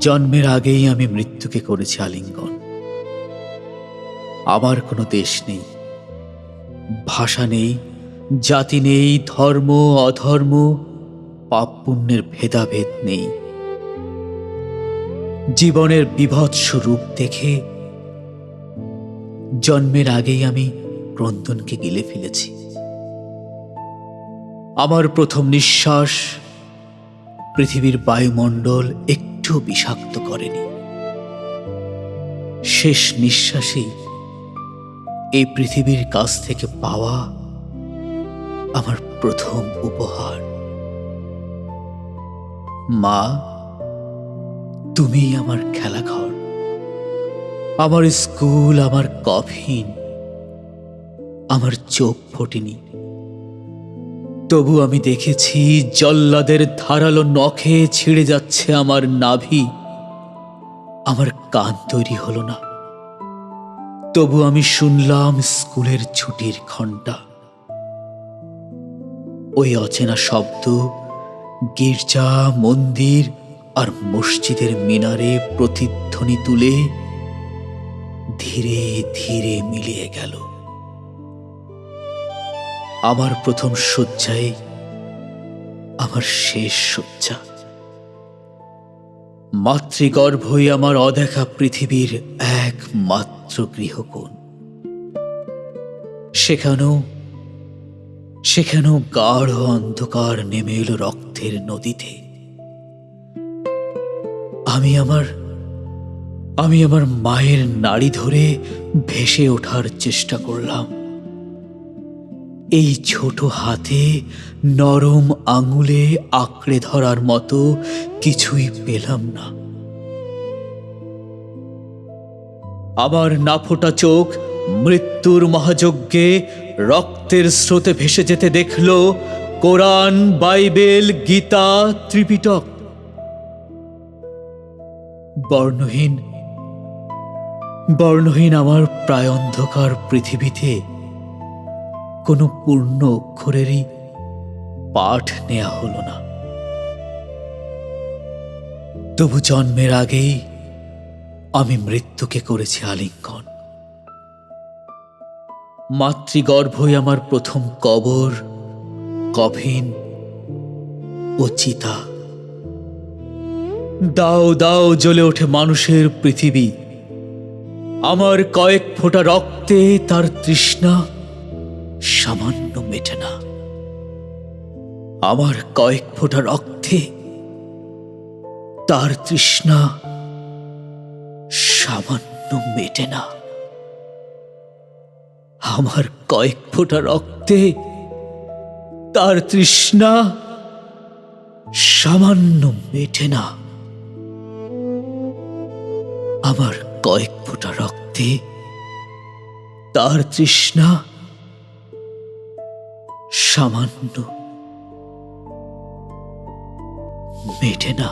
জন্মের আগেই আমি মৃত্যুকে করেছি আলিঙ্গন। আমার কোনো দেশ নেই, ভাষা নেই, জাতি নেই, ধর্ম অধর্ম, পাপ পুণ্যের ভেদাভেদ নেই। জীবনের বিভৎস রূপ দেখে জন্মের আগেই আমি ক্রন্দনকে গিলে ফেলেছি। আমার প্রথম নিঃশ্বাস পৃথিবীর বায়ুমণ্ডল একটু বিষাক্ত করেনি। শেষ নিঃশ্বাসেই এই পৃথিবীর কাছ থেকে পাওয়া আমার প্রথম উপহার। মা, তুমিই আমার খেলাঘর, আমার স্কুল, আমার কফিন। আমার চোখ ফোটেনি, তবু আমি দেখেছি জল্লাদের ধারালো নখে ছিঁড়ে যাচ্ছে আমার নাভি। আমার কান তৈরি হলো না, তবু আমি শুনলাম স্কুলের ছুটির ঘণ্টা। ওই অচেনা শব্দ গির্জা, মন্দির আর মসজিদের মিনারে প্রতিধ্বনি তুলে ধীরে ধীরে মিলিয়ে গেল। আমার প্রথম শয্যায় আমার শেষ শয্যা। মাতৃগর্ভই আমার অদেখা পৃথিবীর একমাত্র গৃহকোণ। সেখানেও গাঢ় অন্ধকার নেমে এলো রক্তের নদীতে। আমি আমার মায়ের নাড়ি ধরে ভেসে ওঠার চেষ্টা করলাম। এই ছোট হাতে নরম আঙুলে আঁকড়ে ধরার মতো কিছুই পেলাম না। আমার নাফোটা চোখ মৃত্যুর মহাযজ্ঞে রক্তের স্রোতে ভেসে যেতে দেখল কোরআন, বাইবেল, গীতা, ত্রিপিটক। বর্ণহীন আমার প্রায় অন্ধকার পৃথিবীতে কোনো পূর্ণ অক্ষরেরই পাঠ নেওয়া হলো না। তবু জন্মের আগেই আমি মৃত্যুকে করেছি আলিঙ্গন। মাতৃগর্ভই আমার প্রথম কবর, কফিন ও চিতা। দাও দাও জ্বলে ওঠে মানুষের পৃথিবী। আমার কয়েক ফোঁটা রক্তে তার তৃষ্ণা সামান্য মেটে না। আমার কয়েক ফোঁটা রক্তে তার তৃষ্ণা সামান্য মেটে না। আমার কয়েক ফোঁটা রক্তে তার তৃষ্ণা সামান্য মেটে না। আমার কয়েক ফোঁটা রক্তে তার তৃষ্ণা সামান্য মেটে না।